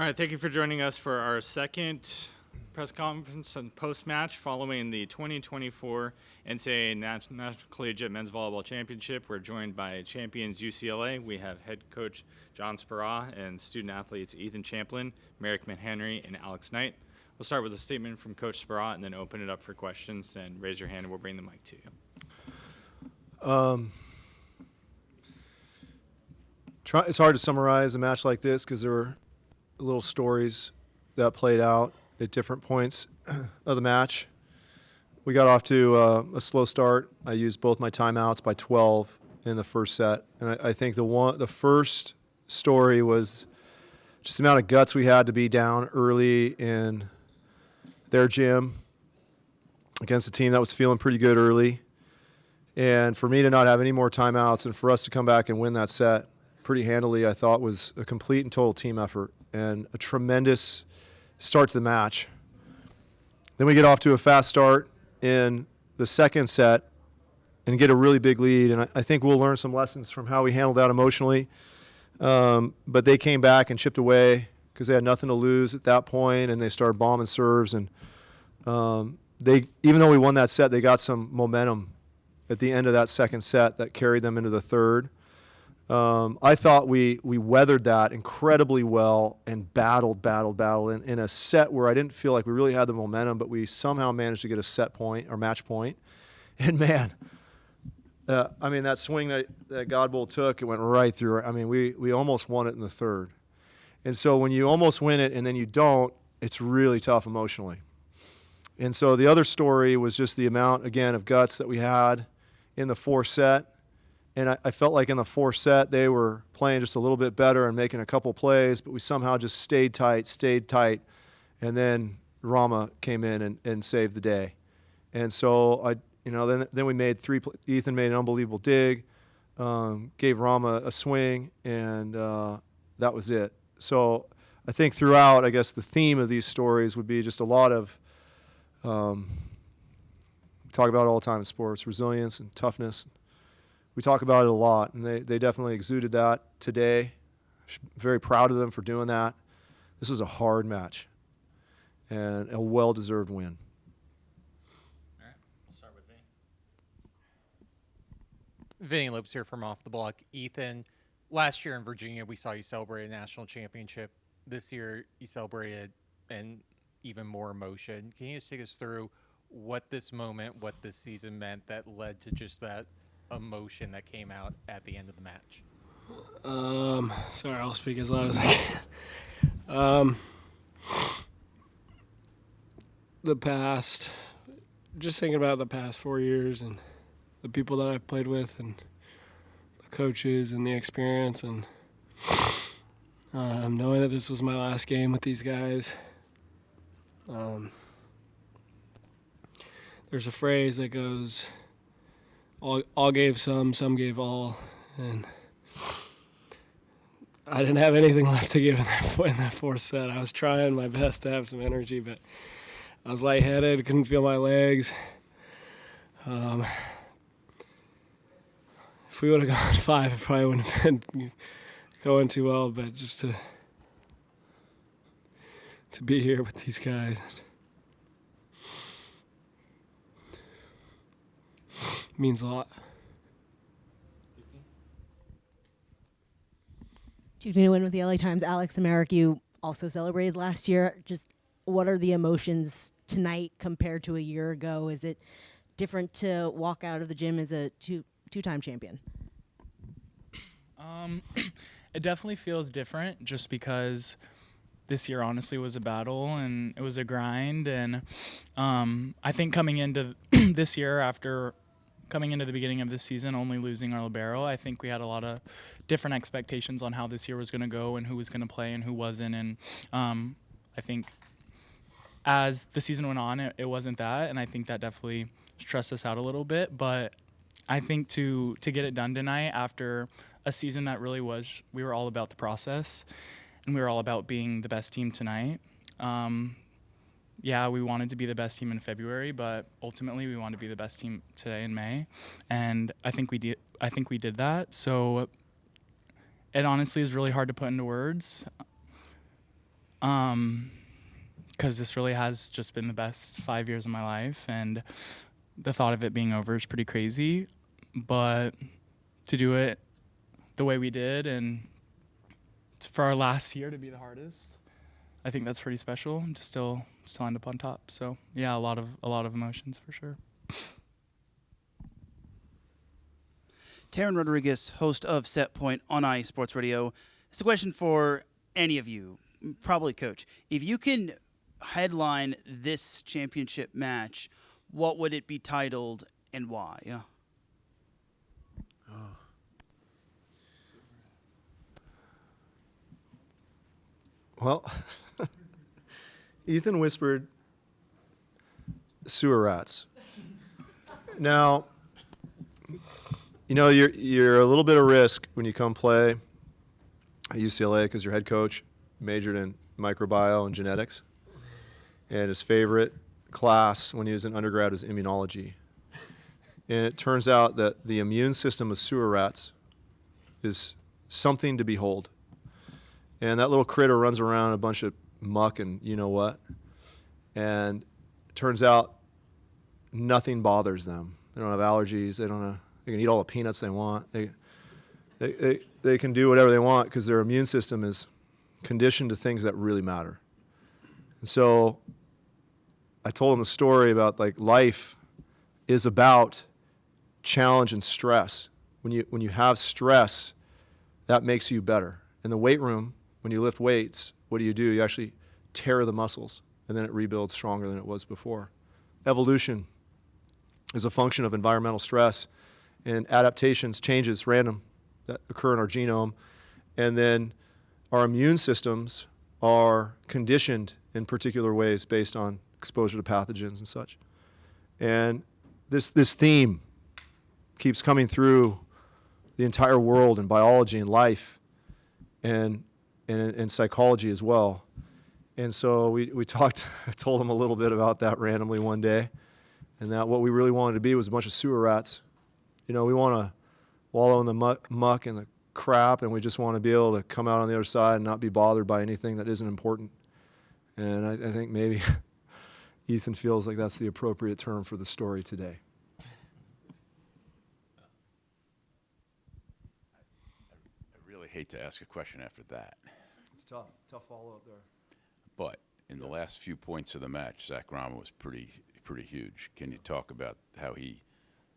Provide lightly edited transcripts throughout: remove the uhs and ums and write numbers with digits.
All right, thank you for joining us for our second press conference and post-match following the 2024 NCAA National Collegiate Men's Volleyball Championship. We're joined by champions UCLA. We have head coach John Spah and student athletes Ethan Champlin, Merrick McHenry, and Alex Knight. We'll start with a statement from Coach Spah and then open it up for questions. And raise your hand and we'll bring the mic to you. It's hard to summarize a match like this because there were little stories that played out at different points of the match. We got off to a slow start. I used both my timeouts by 12 in the first set, and I think the first story was just the amount of guts we had to be down early in their gym against a team that was feeling pretty good early, and for me to not have any more timeouts and for us to come back and win that set pretty handily, I thought was a complete and total team effort and a tremendous start to the match. Then we get off to a fast start in the second set and get a really big lead, and I think we'll learn some lessons from how we handled that emotionally. But they came back and chipped away because they had nothing to lose at that point, and they started bombing serves. And even though we won that set, they got some momentum at the end of that second set that carried them into the third. I thought we weathered that incredibly well and battled in a set where I didn't feel like we really had the momentum, but we somehow managed to get a set point or match point. And man, that swing that Godbolt took, it went right through. We almost won it in the third. And so when you almost win it and then you don't, it's really tough emotionally. And so the other story was just the amount, again, of guts that we had in the fourth set. And I felt like in the fourth set they were playing just a little bit better and making a couple plays, but we somehow just stayed tight. And then Rama came in and saved the day. And so then we made Ethan made an unbelievable dig, gave Rama a swing, and that was it. So I think throughout, I guess the theme of these stories would be just a lot of talk about it all the time in sports, resilience and toughness. We talk about it a lot, and they definitely exuded that today. Very proud of them for doing that. This was a hard match and a well-deserved win. All right, we'll start with Vinny Lopes here from Off the Block. Ethan, last year in Virginia, we saw you celebrate a national championship. This year, you celebrated an even more emotion. Can you just take us through what this moment, what this season meant that led to just that emotion that came out at the end of the match? Sorry, I'll speak as loud as I can. The past, just thinking about the past 4 years and the people that I've played with and the coaches and the experience, and knowing that this was my last game with these guys. There's a phrase that goes, all gave some gave all, and I didn't have anything left to give in that fourth set. I was trying my best to have some energy, but I was lightheaded, couldn't feel my legs. If we would have gone 5, it probably wouldn't have been going too well, but just to be here with these guys means a lot. Choosing to win with the LA Times, Alex and Merrick, you also celebrated last year. Just what are the emotions tonight compared to a year ago? Is it different to walk out of the gym as a two-time champion? It definitely feels different just because this year honestly was a battle and it was a grind. And I think coming into this year, after coming into the beginning of this season, only losing our libero, I think we had a lot of different expectations on how this year was going to go and who was going to play and who wasn't. And I think as the season went on, it wasn't that. And I think that definitely stressed us out a little bit. But I think to get it done tonight after a season that really was, we were all about the process and we were all about being the best team tonight. Yeah, we wanted to be the best team in February, but ultimately we wanted to be the best team today in May, and I think we did that. So it honestly is really hard to put into words. Because this really has just been the best 5 years of my life, and the thought of it being over is pretty crazy. But to do it the way we did, and for our last year to be the hardest, I think that's pretty special. To still end up on top. So yeah, a lot of emotions for sure. Taran Rodriguez, host of Set Point on IE Sports Radio. It's a question for any of you, probably Coach. If you can headline this championship match, what would it be titled and why? Yeah. Well, Ethan whispered sewer rats. Now, you know, you're a little bit of risk when you come play at UCLA because your head coach majored in microbiome and genetics, and his favorite class when he was in undergrad was immunology. And it turns out that the immune system of sewer rats is something to behold. And that little critter runs around a bunch of muck and you know what. And it turns out nothing bothers them. They don't have allergies. They can eat all the peanuts they want. They can do whatever they want because their immune system is conditioned to things that really matter. And so I told him a story about like life is about challenge and stress. When you have stress, that makes you better. In the weight room, when you lift weights, what do? You actually tear the muscles, and then it rebuilds stronger than it was before. Evolution is a function of environmental stress and adaptations, changes, random, that occur in our genome. And then our immune systems are conditioned in particular ways based on exposure to pathogens and such. And this theme keeps coming through the entire world in biology and life and psychology as well. And so we talked, I told him a little bit about that randomly one day, and that what we really wanted to be was a bunch of sewer rats. You know, we want to wallow in the muck and the crap, and we just want to be able to come out on the other side and not be bothered by anything that isn't important. And I think maybe Ethan feels like that's the appropriate term for the story today. I really hate to ask a question after that. It's tough follow-up there. But in the last few points of the match, Zach Rama was pretty huge. Can you talk about how he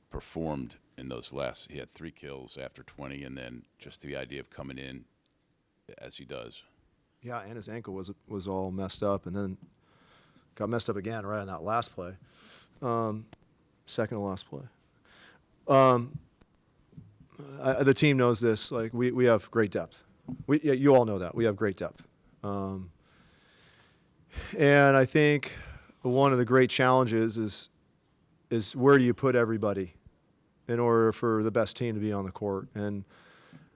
performed in those last? He had 3 kills after 20, and then just the idea of coming in as he does. Yeah, and his ankle was all messed up, and then got messed up again right on that last play, second to last play. The team knows this. Like we have great depth. You all know that we have great depth. And I think one of the great challenges is where do you put everybody in order for the best team to be on the court. And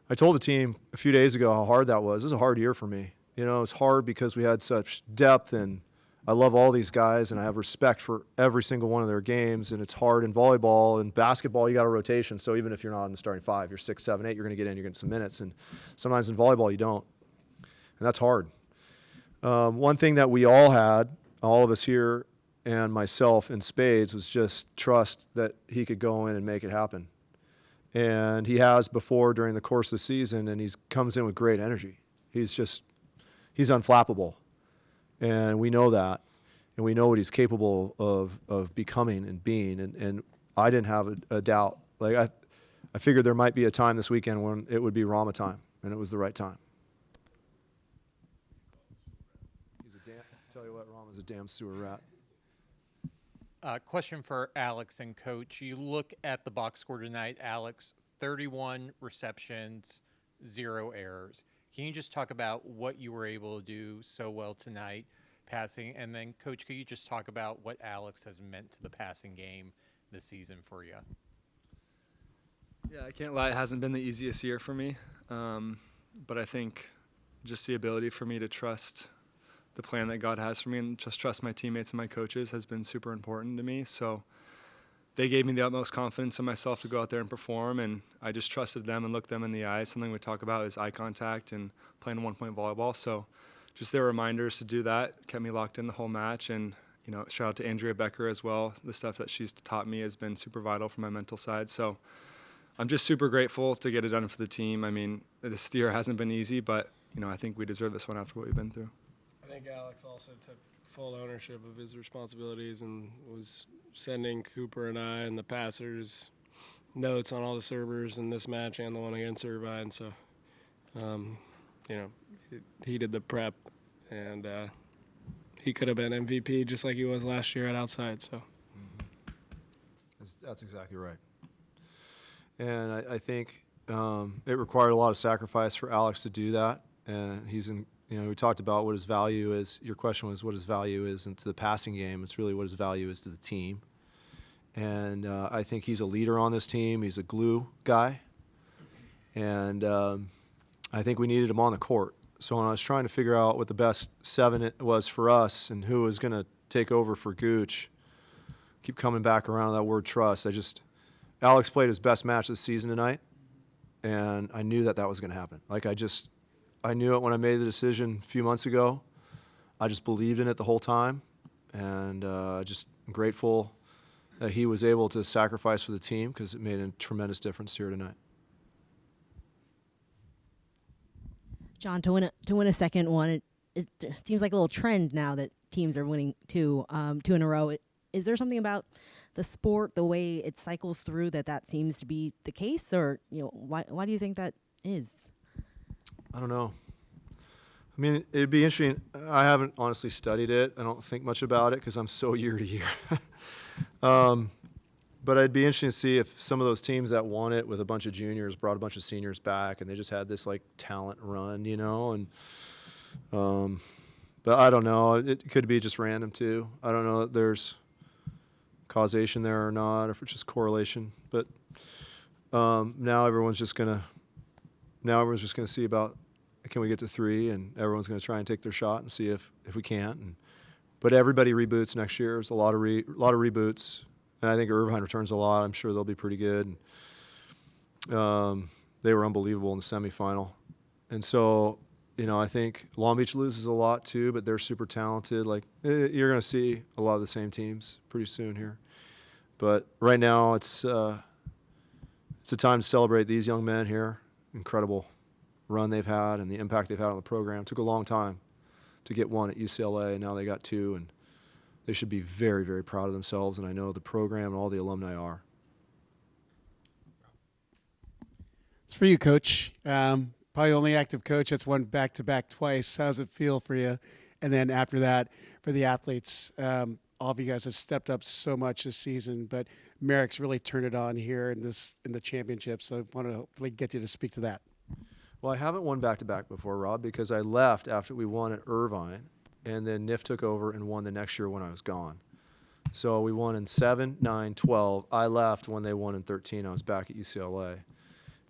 I told the team a few days ago how hard that was. It was a hard year for me. You know, it's hard because we had such depth, and I love all these guys, and I have respect for every single one of their games, and it's hard in volleyball. And basketball, you got a rotation, so even if you're not in the starting 5, you're 6, 7, 8, you're going to get in, you're getting some minutes. And sometimes in volleyball, you don't. And that's hard. One thing that we all had, all of us here and myself in Spades, was just trust that he could go in and make it happen. And he has before during the course of the season, and he comes in with great energy. He's unflappable. And we know that. And we know what he's capable of becoming and being. And I didn't have a doubt. Like I figured there might be a time this weekend when it would be Rama time, and it was the right time. Tell you what, Rama's a damn sewer rat. Question for Alex and Coach. You look at the box score tonight, Alex, 31 receptions, 0 errors. Can you just talk about what you were able to do so well tonight, passing? And then, Coach, could you just talk about what Alex has meant to the passing game this season for you? Yeah, I can't lie. It hasn't been the easiest year for me. But I think just the ability for me to trust the plan that God has for me and just trust my teammates and my coaches has been super important to me. So they gave me the utmost confidence in myself to go out there and perform, and I just trusted them and looked them in the eyes. Something we talk about is eye contact and playing one-point volleyball. So just their reminders to do that kept me locked in the whole match. And, shout out to Andrea Becker as well. The stuff that she's taught me has been super vital for my mental side. So I'm just super grateful to get it done for the team. I mean, this year hasn't been easy, but, I think we deserve this one after what we've been through. I think Alex also took full ownership of his responsibilities and was sending Cooper and I and the passers notes on all the servers in this match and the one against Irvine. So, he did the prep, and he could have been MVP just like he was last year at Outside. So, That's exactly right. And I think it required a lot of sacrifice for Alex to do that. And we talked about what his value is. Your question was what his value is into the passing game. It's really what his value is to the team. And I think he's a leader on this team. He's a glue guy. And I think we needed him on the court. So when I was trying to figure out what the best 7 was for us and who was going to take over for Gooch, keep coming back around to that word trust. Alex played his best match this season tonight, and I knew that was going to happen. I knew it when I made the decision a few months ago. I just believed in it the whole time, and I'm grateful that he was able to sacrifice for the team because it made a tremendous difference here tonight. John, to win a second one, it seems like a little trend now that teams are winning two in a row. Is there something about the sport, the way it cycles through, that seems to be the case, or why do you think that is? I don't know. I mean, it'd be interesting. I haven't honestly studied it. I don't think much about it because I'm so year to year. But it'd be interesting to see if some of those teams that won it with a bunch of juniors brought a bunch of seniors back, and they just had this talent run, and but I don't know. It could be just random too. I don't know if there's causation there or not, or if it's just correlation. But now everyone's just gonna see about can we get to 3, and everyone's gonna try and take their shot and see if we can't. But everybody reboots next year. There's a lot of reboots. And I think Irvine returns a lot. I'm sure they'll be pretty good. They were unbelievable in the semifinal. And so, I think Long Beach loses a lot too, but they're super talented. You're going to see a lot of the same teams pretty soon here. But right now, it's a time to celebrate these young men here. Incredible run they've had and the impact they've had on the program. It took a long time to get 1 at UCLA, and now they got 2, and they should be very, very proud of themselves, and I know the program and all the alumni are. It's for you, Coach. Probably only active coach that's won back-to-back twice. How does it feel for you? And then after that, for the athletes, all of you guys have stepped up so much this season, but Merrick's really turned it on here in the championship, so I want to hopefully get you to speak to that. Well, I haven't won back-to-back before, Rob, because I left after we won at Irvine. And then NIF took over and won the next year when I was gone. So we won in 7, 9, 12. I left when they won in 13. I was back at UCLA.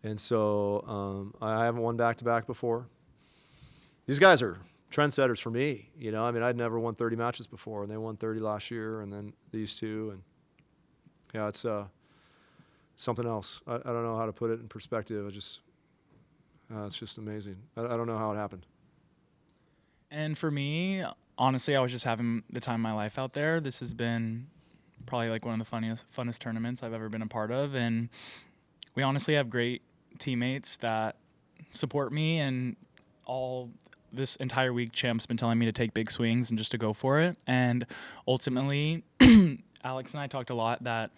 And so I haven't won back-to-back before. These guys are trendsetters for me. I'd never won 30 matches before, and they won 30 last year, and then these 2. And, yeah, it's something else. I don't know how to put it in perspective. It's just amazing. I don't know how it happened. And for me, honestly, I was just having the time of my life out there. This has been probably one of the funnest tournaments I've ever been a part of. And we honestly have great teammates that support me. And all this entire week, Champ's been telling me to take big swings and just to go for it. And ultimately, Alex and I talked a lot that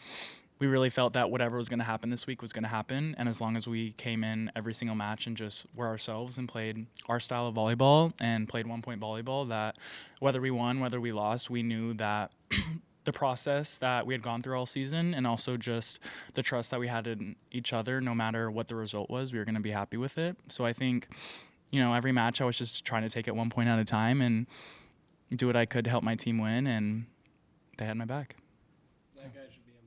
we really felt that whatever was going to happen this week was going to happen. And as long as we came in every single match and just were ourselves and played our style of volleyball and played one-point volleyball, that whether we won, whether we lost, we knew that the process that we had gone through all season and also just the trust that we had in each other, no matter what the result was, we were going to be happy with it. So I think, every match I was just trying to take it 1 point at a time and do what I could to help my team win, and they had my back. That guy should be MVP.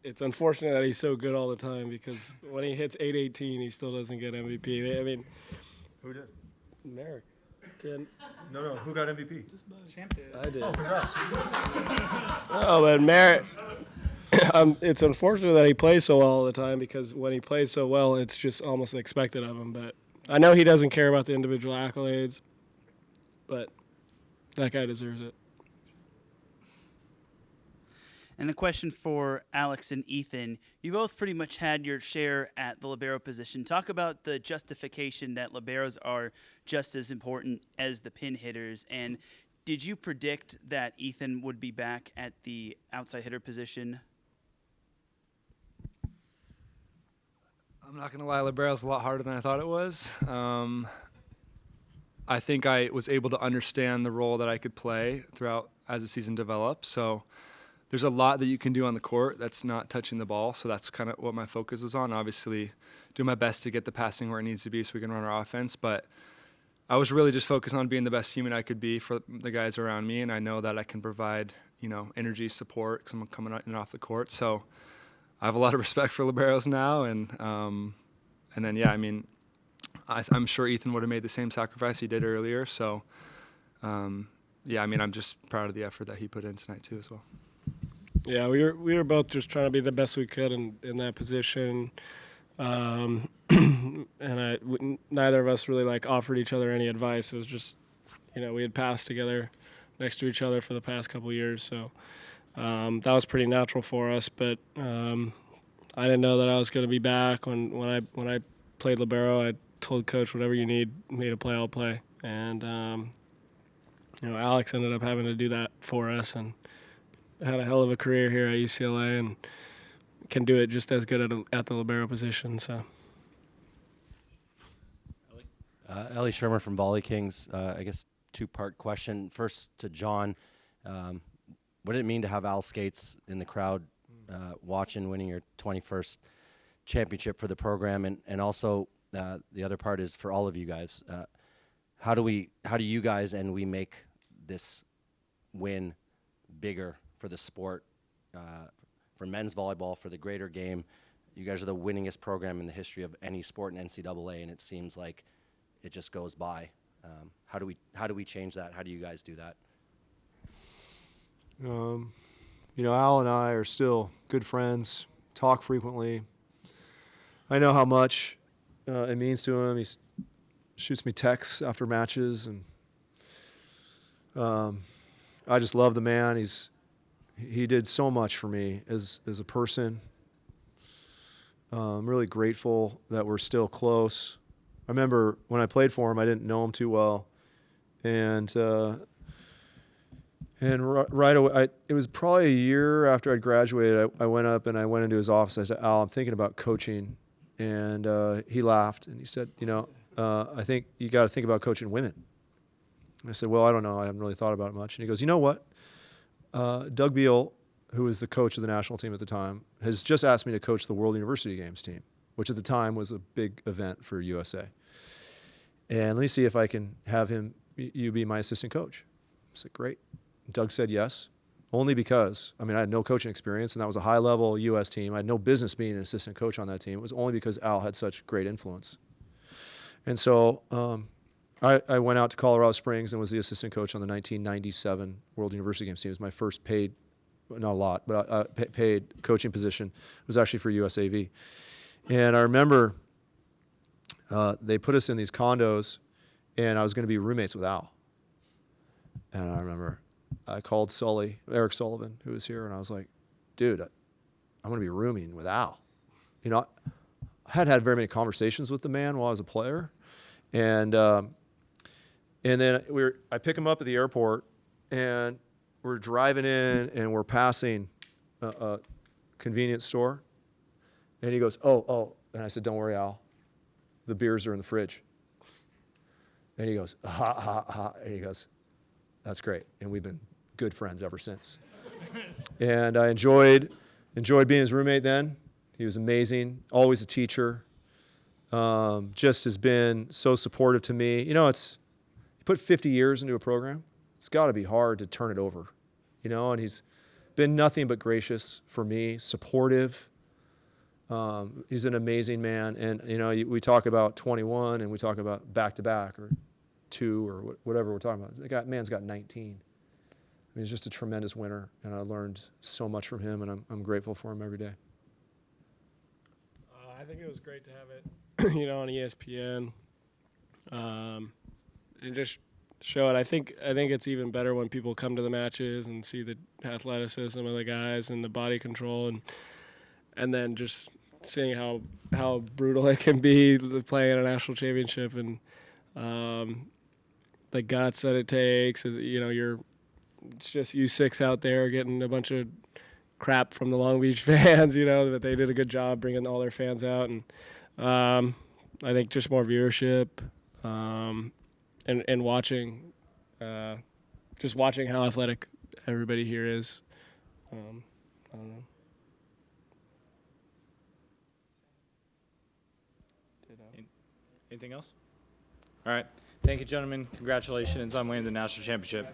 It's unfortunate that he's so good all the time because when he hits 818, he still doesn't get MVP. I mean, Who did? Merrick. No. Who got MVP? Champ did. I did. Oh, congrats. Oh, but Merrick. It's unfortunate that he plays so well all the time because when he plays so well, it's just almost expected of him. But I know he doesn't care about the individual accolades, but that guy deserves it. And a question for Alex and Ethan. You both pretty much had your share at the libero position. Talk about the justification that liberos are just as important as the pin hitters. And did you predict that Ethan would be back at the outside hitter position? I'm not going to lie, libero's a lot harder than I thought it was. I think I was able to understand the role that I could play throughout as the season developed. So there's a lot that you can do on the court that's not touching the ball. So that's kind of what my focus was on. Obviously, do my best to get the passing where it needs to be so we can run our offense. But I was really just focused on being the best human I could be for the guys around me. And I know that I can provide, energy, support, because I'm coming in and off the court. So I have a lot of respect for liberos now. And then, yeah, I mean, I'm sure Ethan would have made the same sacrifice he did earlier. So, yeah, I mean, I'm just proud of the effort that he put in tonight too as well. Yeah, we were both just trying to be the best we could in that position, and neither of us really offered each other any advice. It was just, we had passed together next to each other for the past couple of years, so that was pretty natural for us. But I didn't know that I was going to be back when I played libero. I told Coach, whatever you need me to play, I'll play, and Alex ended up having to do that for us and had a hell of a career here at UCLA and can do it just as good at the libero position. So, Ellie Shermer from Volley Kings. I guess two-part question. First to John, what did it mean to have Al Skates in the crowd watching, winning your 21st championship for the program? And also the other part is for all of you guys. How do you guys and we make this win bigger for the sport, for men's volleyball, for the greater game? You guys are the winningest program in the history of any sport in NCAA, and it seems like it just goes by. How do we change that? How do you guys do that? Al and I are still good friends, talk frequently. I know how much it means to him. He shoots me texts after matches, and I just love the man. He did so much for me as a person. I'm really grateful that we're still close. I remember when I played for him, I didn't know him too well, and right away, it was probably a year after I'd graduated. I went up and I went into his office. I said, "Al, I'm thinking about coaching," and he laughed and he said, "I think you got to think about coaching women." I said, "Well, I don't know. I haven't really thought about it much." And he goes, "You know what? Doug Beal, who was the coach of the national team at the time, has just asked me to coach the World University Games team, which at the time was a big event for USA. And let me see if I can have you be my assistant coach." I said, "Great." Doug said yes, only because, I had no coaching experience, and that was a high-level U.S. team. I had no business being an assistant coach on that team. It was only because Al had such great influence. And so I went out to Colorado Springs and was the assistant coach on the 1997 World University Games team. It was my first paid, not a lot, but paid coaching position. It was actually for USAV. And I remember they put us in these condos, and I was going to be roommates with Al. And I remember I called Eric Sullivan, who was here, and I was like, "Dude, I'm going to be rooming with Al." I hadn't had very many conversations with the man while I was a player. And then I pick him up at the airport, and we're driving in, and we're passing a convenience store. And he goes, oh. And I said, "Don't worry, Al. The beers are in the fridge." And he goes, "Ha, ha, ha." And he goes, "That's great." And we've been good friends ever since. And I enjoyed being his roommate then. He was amazing, always a teacher. Just has been so supportive to me. You put 50 years into a program, it's got to be hard to turn it over. And he's been nothing but gracious for me, supportive. He's an amazing man. And, we talk about 21 and we talk about back-to-back or 2 or whatever we're talking about. The man's got 19. He's just a tremendous winner, and I learned so much from him, and I'm grateful for him every day. I think it was great to have it, on ESPN. and just show it. I think it's even better when people come to the matches and see the athleticism of the guys and the body control, and then just seeing how brutal it can be playing a national championship, and the guts that it takes. It's just U6 out there getting a bunch of crap from the Long Beach fans, that they did a good job bringing all their fans out, and I think just more viewership, and watching, just watching how athletic everybody here is. I don't know. Anything else? All right. Thank you, gentlemen. Congratulations on winning the national championship.